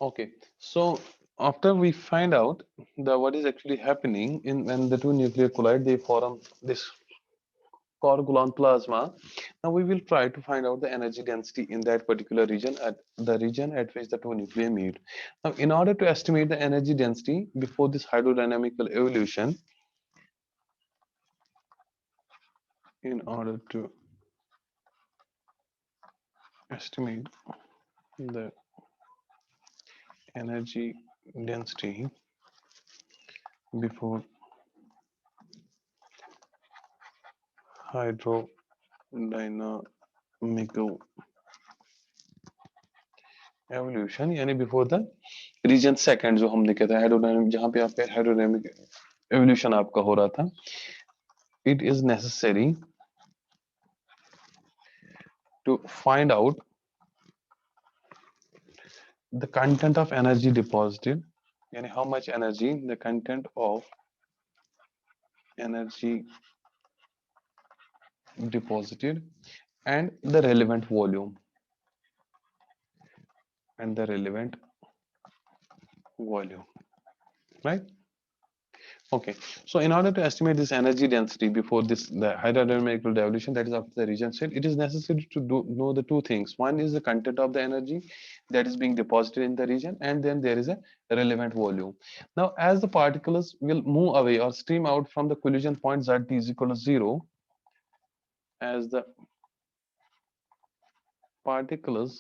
Okay, so after we find out the what is actually happening in when the two nuclei collide, they form this coagulon plasma. Now we will try to find out the energy density in that particular region at the region at which the two nuclei meet. Now, in order to estimate the energy density before this hydrodynamical evolution, in order to estimate the energy density before hydrodynamical evolution यानी before the reason second जो हमने कहता है hydrodynamic जहां पे आपका hydrodynamic evolution आपका हो रहा था it is necessary to find out the content of energy deposited यानी how much energy the content of energy deposited and the relevant volume and the relevant volume, right? Okay, so in order to estimate this energy density before this the hydrodynamical evolution, that is after the region state, it is necessary to know the two things. One is the content of the energy that is being deposited in the region, and then there is a relevant volume. Now, as the particles will move away or stream out from the collision point z t is equal to 0, as the particles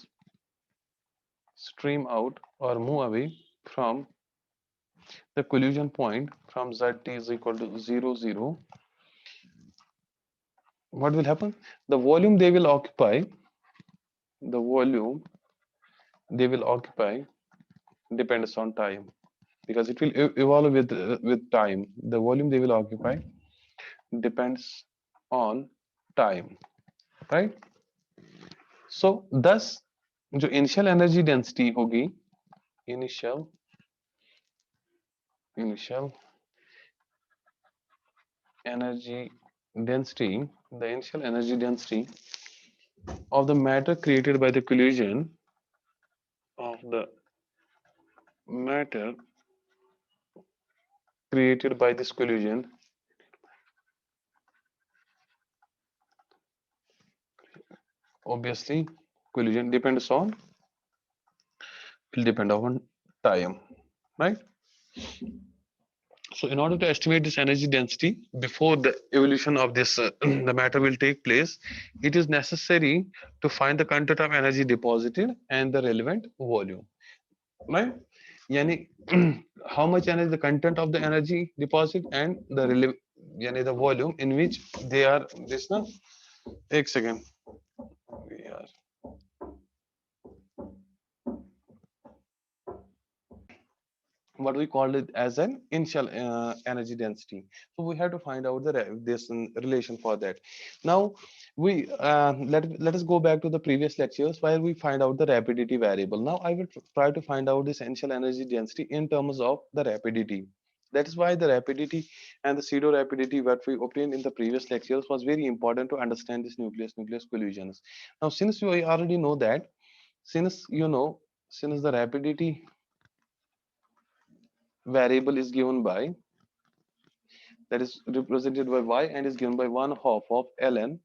stream out or move away from the collision point from z t is equal to 0 0, what will happen? The volume they will occupy, the volume they will occupy depends on time, because it will evolve with time. The volume they will occupy depends on time, right? So thus जो initial energy density होगी, initial energy density, the initial energy density of the matter created by the collision of the matter created by this collision obviously collision depends on will depend on time, right? So in order to estimate this energy density before the evolution of this the matter will take place, it is necessary to find the content of energy deposited and the relevant volume, right? Yani how much energy, the content of the energy deposit and the yani the volume in which they are this na एक second we are what we called it as an initial energy density. So we have to find out the this relation for that. Now we let us go back to the previous lectures where we find out the rapidity variable. Now I will try to find out this initial energy density in terms of the rapidity. That is why the rapidity and the pseudo rapidity what we obtained in the previous lectures was very important to understand this nucleus collisions. Now since you already know that, since you know, since the rapidity variable is given by, that is represented by y and is given by 1/2 of ln.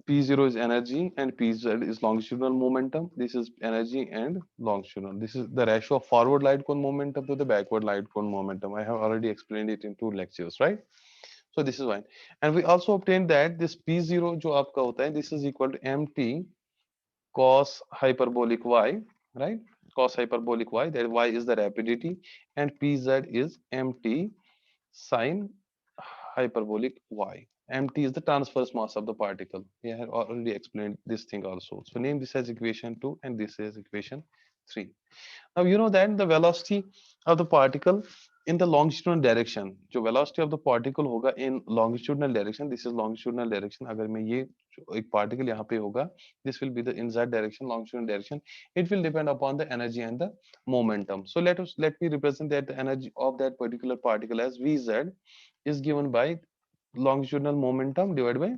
P0 is energy and Pz is longitudinal momentum. This is energy and longitudinal. This is the ratio of forward light cone momentum to the backward light cone momentum. I have already explained it in 2 lectures, right? So this is why. And we also obtained that this P0 जो आपका होता है, this is equal to mt cos hyperbolic y, right? Cos hyperbolic y, that y is the rapidity, and Pz is mt sine hyperbolic y. Mt is the transverse mass of the particle. We have already explained this thing also. So name this as equation 2 and this is equation 3. Now you know that the velocity of the particle in the longitudinal direction, जो velocity of the particle होगा in longitudinal direction, this is longitudinal direction. अगर मैं ये एक particle यहाँ पे होगा, this will be the in z direction, longitudinal direction. It will depend upon the energy and the momentum. So let me represent that the energy of that particular particle as Vz is given by longitudinal momentum divided by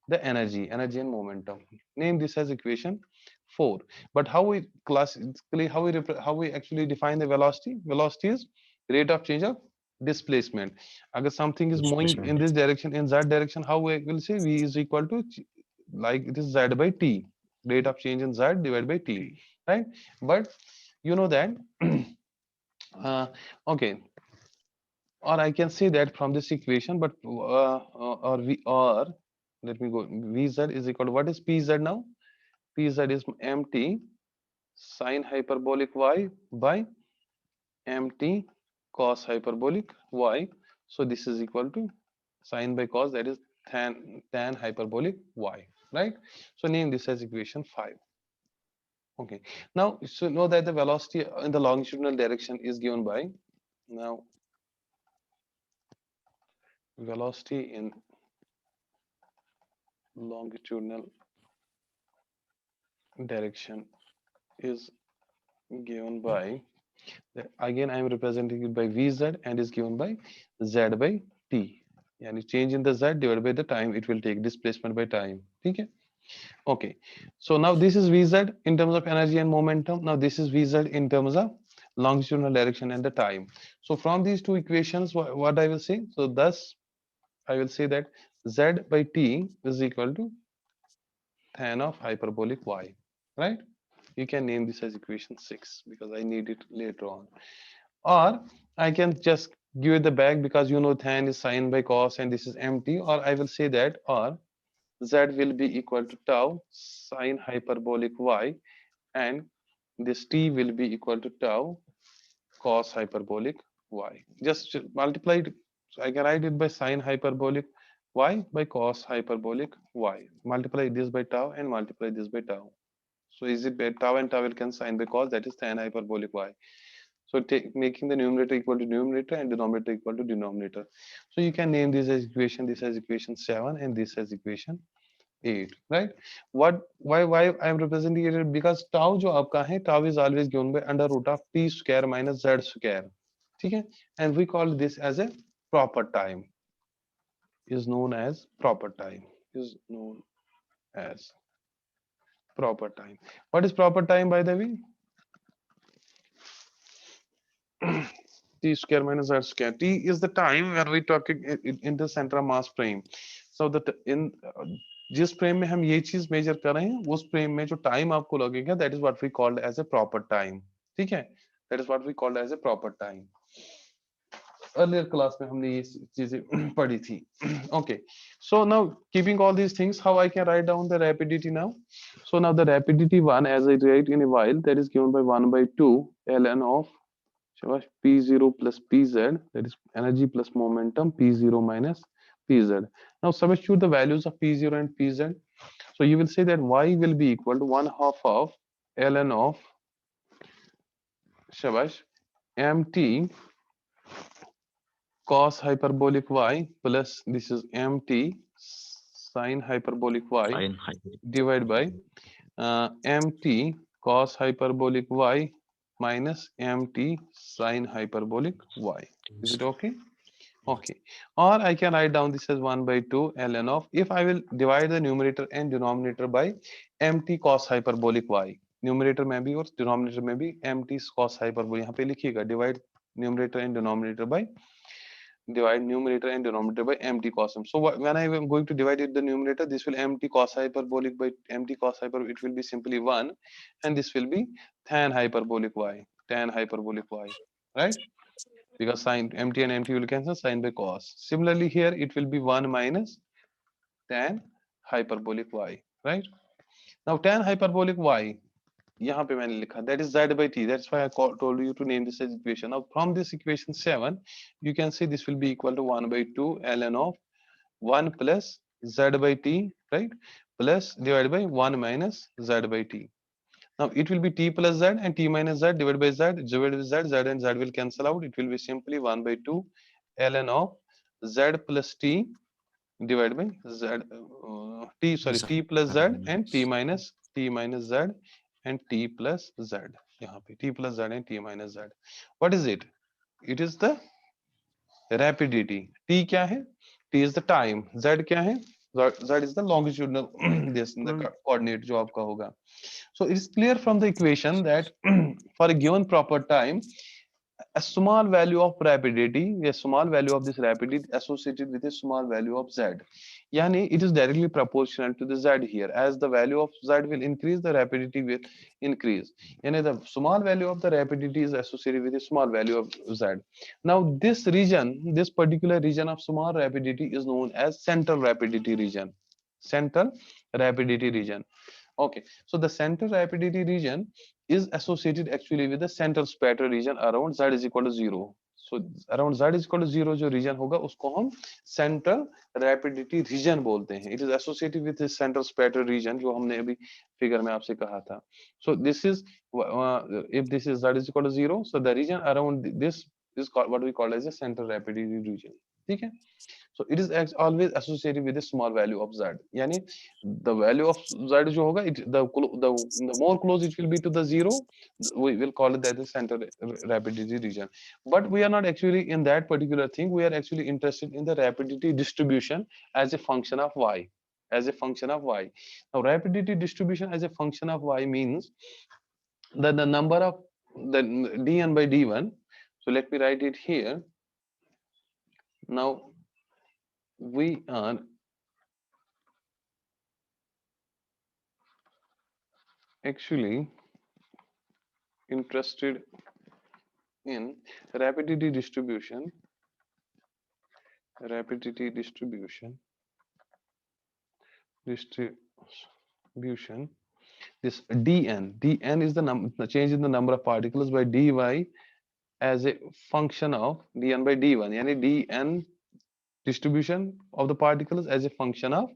the energy and momentum. Name this as equation 4. But how we classically how we actually define the velocity? Velocity is rate of change of displacement. Agar something is moving in Displacement. this direction, in z direction, how we will say v is equal to like it is z by t, rate of change in z divided by t, right? But you know that uh, okay, or I can say that from this equation, but or let me go. Vz is equal to what is pz now? Pz is mt sine hyperbolic y by mt cos hyperbolic y. So this is equal to sine by cos, that is tan hyperbolic y, right? So name this as equation 5. Okay. Now, so know that the velocity in the longitudinal direction is given by, now velocity in longitudinal direction is given by, again I am representing it by vz and is given by z by t. Yani change in the z divided by the time it will take, displacement by time. Okay. Okay. So now this is vz in terms of energy and momentum. Now this is vz in terms of longitudinal direction and the time. So from these two equations, what I will say, so thus I will say that z by t is equal to tan of hyperbolic y, right? You can name this as equation 6 because I need it later on. Or I can just give it the back because you know tan is sine by cos and this is empty. Or I will say that, or z will be equal to tau sine hyperbolic y, and this t will be equal to tau cos hyperbolic y. Just multiply it. So I can write it by sine hyperbolic y by cos hyperbolic y. Multiply this by tau and multiply this by tau. So is it by tau and tau will cancel, sine by cos, that is tan hyperbolic y. So making the numerator equal to numerator and denominator equal to denominator. So you can name this as equation 7 and this as equation 8, right? What, why I am representing it? Because tau जो आपका है, tau is always given by under root of t square minus z square, ठीक है? And we call this as a proper time, is known as proper time, is known as proper time. What is proper time, by the way? T square minus r square. T is the time when we talking in the center of mass frame. So that in जिस frame में हम ये चीज major कर रहे हैं, उस frame में जो टाइम आपको लगेगा, that is what we called as a proper time. ठीक है, that is what we called as a proper time. Earlier class में हमने ये चीजें पढ़ी थी. Okay, so now keeping all these things, how I can write down the rapidity now? So now the rapidity one, as I write in a while, that is given by 1 by 2 ln of P0 plus Pz, that is energy plus momentum, P0 minus Pz. Now substitute the values of P0 and Pz. So you will say that y will be equal to 1/2 of ln of shabash mt cos hyperbolic y plus this is mt sin hyperbolic y Sine hyperbolic divided by y. mt cos hyperbolic y minus mt sin hyperbolic y. Is it okay? Okay. Or I can write down this as 1 by 2 ln of, if I will divide the numerator and denominator by mt cos hyperbolic y, numerator में भी और denominator में भी mt cos hyperbolic, यहाँ पे लिखिएगा divide numerator and denominator by mt cos. So when I am going to divide it the numerator, this will mt cos hyperbolic by mt cos hyperbolic, it will be simply 1, and this will be tan hyperbolic y, right? Because sine mt and mt will cancel, sine by cos. Similarly here it will be 1 minus tan hyperbolic y, right? Now tan hyperbolic y, यहाँ पे मैंने लिखा, that is z by t. That's why I told you to name this as equation. Now from this equation 7, you can see this will be equal to 1 by 2 ln of 1 plus z by t, right? Plus divided by 1 minus z by t. Now it will be t plus z and t minus z divided by z and z will cancel out. It will be simply 1 by 2 ln of z plus t divided by z, Z t plus z and minus t minus z and t plus z. यहाँ पे t plus z and t minus z. What is it? It is the rapidity. T क्या है? T is the time. Z क्या है? Z is the longitudinal this the coordinate जो आपका होगा. So it's clear from the equation that for a given proper time, a small value of rapidity, a small value of this rapidity associated with a small value of z. Yani it is directly proportional to the z here. As the value of z will increase, the rapidity will increase. Yani the small value of the rapidity is associated with a small value of z. Now this region, this particular region of small rapidity is known as central rapidity region. Central rapidity region. Okay, so the central rapidity region is associated actually with the central spatter region around z is equal to 0. So around z is equal to 0 जो region होगा उसको हम central rapidity region बोलते हैं. It is associated with the central spatter region जो हमने अभी figure में आपसे कहा था. So this is if this is z is equal to 0, so the region around this is called what we call as a central rapidity region. ठीक है? So it is always associated with a small value of z. Yani the value of z जो होगा, the more close it will be to the 0, we will call it that the center rapidity region. But we are not actually in that particular thing. We are actually interested in the rapidity distribution as a function of y. As a function of y. Now rapidity distribution as a function of y means that the number of the dn by d1. So let me write it here. Now we are actually interested in rapidity distribution, rapidity distribution. This dn is the change in the number of particles by dy as a function of dn by d1. Yani dn distribution of the particles as a function of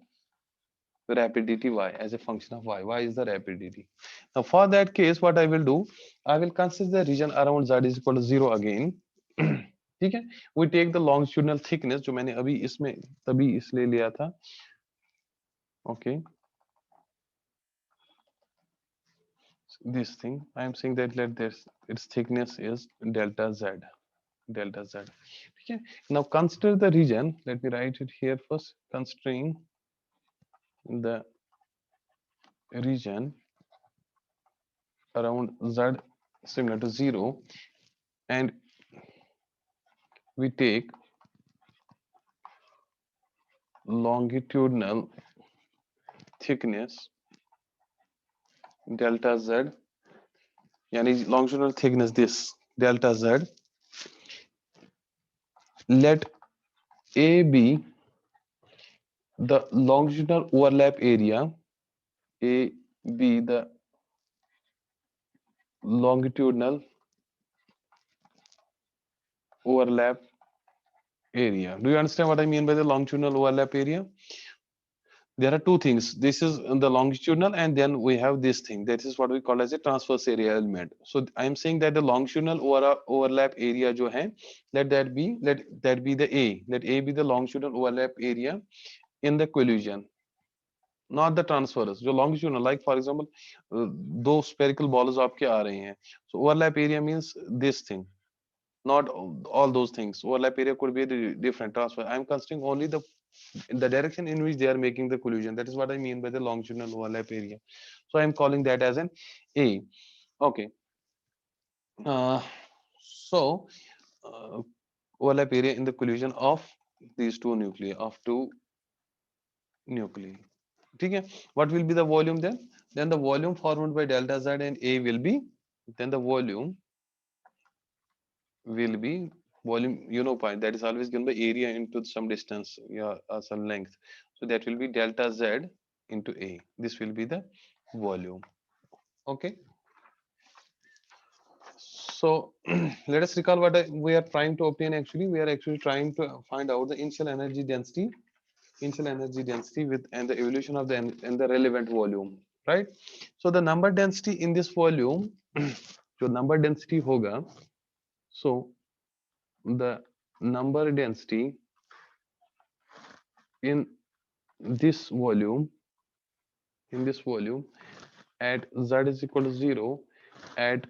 rapidity y, as a function of y. Y is the rapidity. Now for that case, what I will do, I will consider the region around z is equal to 0 again. ठीक है, we take the longitudinal thickness जो मैंने अभी इसमें तभी इसलिए लिया था. Okay, this thing I am saying that let this its thickness is delta z, delta z. Okay, now consider the region. Let me write it here first. Considering the region around z similar to 0, and we take longitudinal thickness delta z, yani longitudinal thickness this delta z. Let a be the longitudinal overlap area, a be the longitudinal overlap area. Do you understand what I mean by the longitudinal overlap area? There are two things. This is the longitudinal, and then we have this thing. That is what we call as a transverse area element. So I am saying that the longitudinal overlap area जो है, let that be the A. Let A be the longitudinal overlap area in the collision, not the transverse. जो longitudinal, like for example, दो spherical balls आपके आ रहे हैं. So overlap area means this thing, not all those things. Overlap area could be the different transfer. I am considering only the direction in which they are making the collision. That is what I mean by the longitudinal overlap area. So I am calling that as an A. Okay. Uh, so overlap area in the collision of these two nuclei, Okay. What will be the volume then? Then the volume formed by delta z and A will be, then the volume will be volume, point that is always given by area into some distance, yeah, some length. So that will be delta z into A. This will be the volume. Okay. So let us recall what we are trying to obtain. Actually, we are actually trying to find out the initial energy density, with and the evolution of the and the relevant volume, right? So the number density in this volume, जो number density होगा, so the number density in this volume, at z is equal to 0, at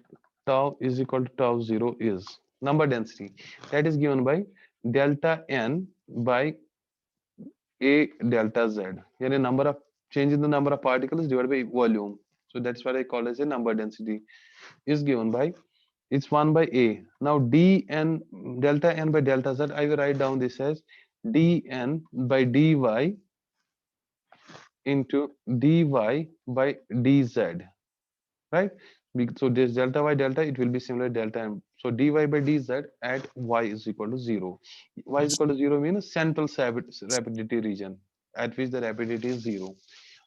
tau is equal to tau 0 is number density that is given by delta n by A delta Z. Yani number of change in the number of particles divided by volume. So that's what I call as a number density is given by it's 1 by A. Now dn delta n by delta Z, I will write down this as dn by dy into dy by dz, right? So this delta y delta, it will be similar delta m. So dy by dz at y is equal to 0. Y is equal to 0 means central rapidity region at which the rapidity is 0.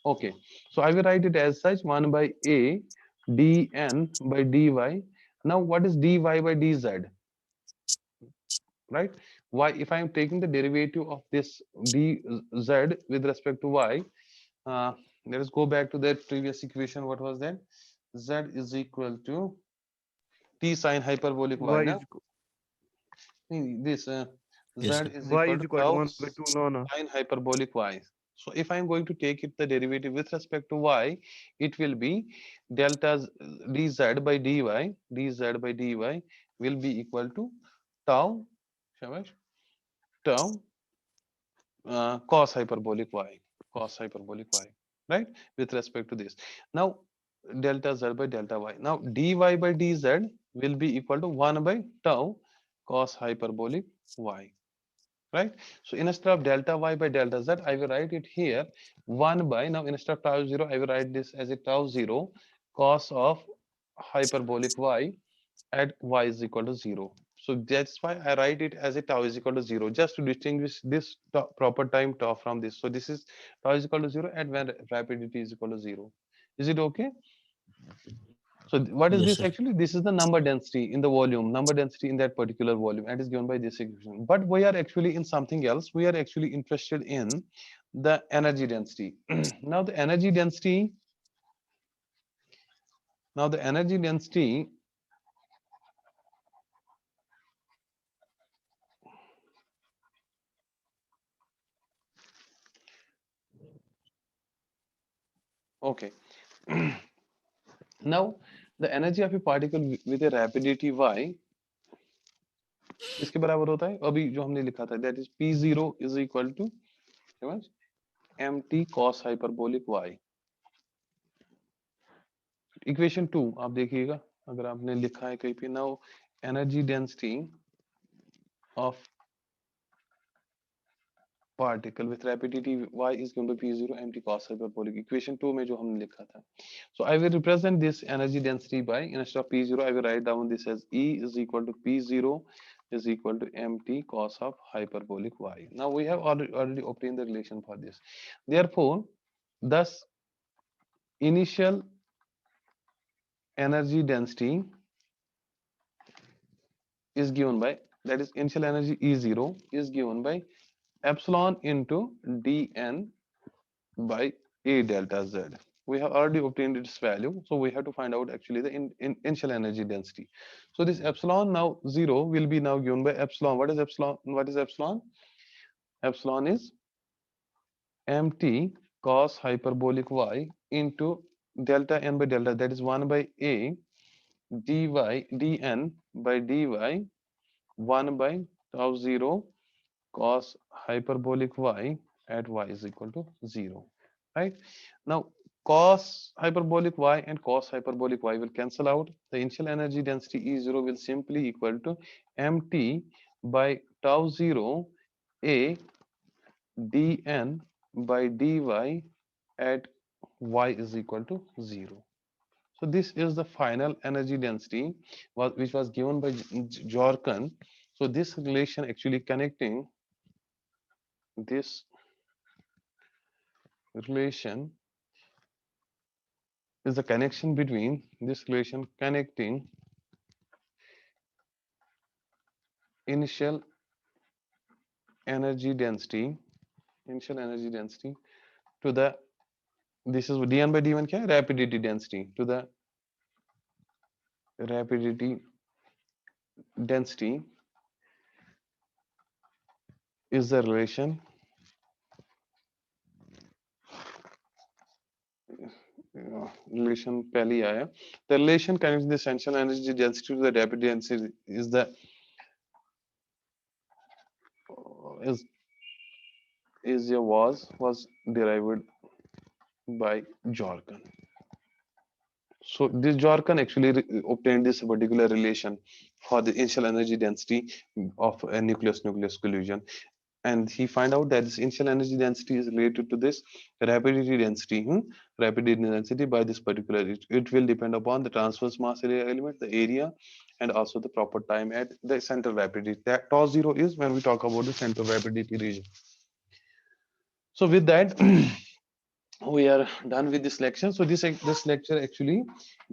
Okay, so I will write it as such 1 by a dn by dy. Now what is dy by dz, right? Y, if I am taking the derivative of this dz with respect to y, uh, let us go back to that previous equation. What was that? Z is equal to t sine hyperbolic y. Y Now is this z Yes, sir. is y equal is to equal to tau 1/2. No, no. sine hyperbolic y. So if I am going to take it the derivative with respect to y, it will be delta dz by dy, dz by dy will be equal to tau, shabash, tau cos hyperbolic y, cos hyperbolic y, right? With respect to this. Now delta z by delta y. Now dy by dz will be equal to 1 by tau cos hyperbolic y, right? So instead of delta y by delta z, I will write it here 1 by, now instead of tau 0, I will write this as a tau 0 cos of hyperbolic y at y is equal to 0. So that's why I write it as a tau is equal to 0, just to distinguish this proper time tau from this. So this is tau is equal to 0 at when rapidity is equal to 0. Is it okay? So what is Yes, this sir. actually? This is the number density in the volume, number density in that particular volume, and is given by this equation. But we are actually in something else. We are actually interested in the energy density. Now the energy density, now the energy density, okay. Now the energy of a particle with a rapidity y किसके बराबर होता है? अभी जो हमने लिखा था, that is p0 is equal to mt cos hyperbolic y. Equation 2 आप देखिएगा, अगर आपने लिखा है कहीं पे, now energy density of particle with rapidity y is given by p0 mt cos hyperbolic, equation 2 में जो हमने लिखा था. So I will represent this energy density by, instead of p0 I will write down this as E is equal to p0 is equal to mt cos of hyperbolic y. Now we have already obtained the relation for this. Therefore, thus initial energy density is given by, that is initial energy E0 is given by epsilon into dn by a delta z. We have already obtained its value, so we have to find out actually the initial energy density. So this epsilon now 0 will be now given by epsilon. What is epsilon? What is epsilon? Epsilon is mt cos hyperbolic y into delta n by delta, that is 1 by a dy dn by dy 1 by tau 0 cos hyperbolic y at y is equal to 0, right? Now cos hyperbolic y and cos hyperbolic y will cancel out. The initial energy density E0 will simply equal to mt by tau 0 a dn by dy at y is equal to 0. So this is the final energy density which was given by Bjorken. So this relation actually connecting, this relation is the connection between, this relation connecting initial energy density, initial energy density to the, this is dn by d1 क्या है? Rapidity density to the rapidity density is the relation, relation पहले ही आया. The relation connecting the essential energy density to the rapid density is is a was derived by Bjorken. So this Bjorken actually obtained this particular relation for the initial energy density of a nucleus-nucleus collision, and he find out that this initial energy density is related to this rapidity density, rapidity density by this particular. It will depend upon the transverse mass area element, the area, and also the proper time at the center rapidity. That tau zero is when we talk about the center rapidity region. So with that, we are done with this lecture. So this lecture actually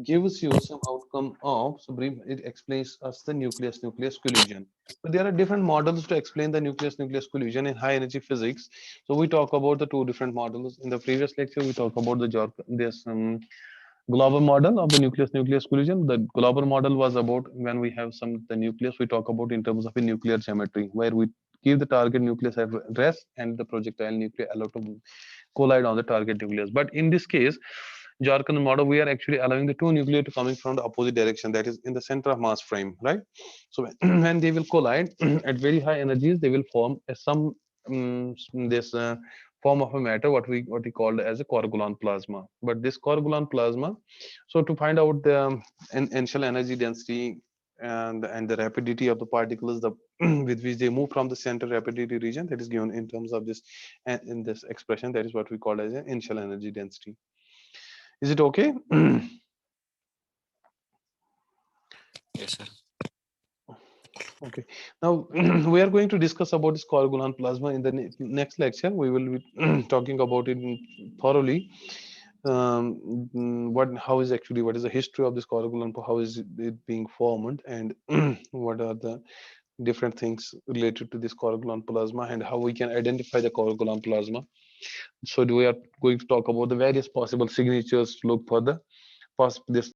gives you some outcome of, so brief, it explains us the nucleus nucleus collision. So there are different models to explain the nucleus nucleus collision in high energy physics. So we talk about the two different models. In the previous lecture we talk about the this global model of the nucleus nucleus collision. The global model was about when we have some the nucleus, we talk about in terms of a nuclear geometry, where we keep the target nucleus at rest and the projectile nuclei allowed to collide on the target nucleus. But in this case, Bjorken model, we are actually allowing the two nuclei to coming from the opposite direction, that is in the center of mass frame, right? So when they will collide at very high energies, they will form some this form of a matter, what we call as a coagulon plasma. But this coagulon plasma, so to find out the initial energy density and the rapidity of the particles, the with which they move from the center rapidity region, that is given in terms of this, and in this expression, that is what we call as an initial energy density. Is it okay? Yes, sir. Okay. Now we are going to discuss about this coagulon plasma in the next lecture. We will be talking about it thoroughly. How is actually, what is the history of this coagulon? How is it being formed, and what are the different things related to this coagulon plasma, and how we can identify the coagulon plasma. So we are going to talk about the various possible signatures to look for the this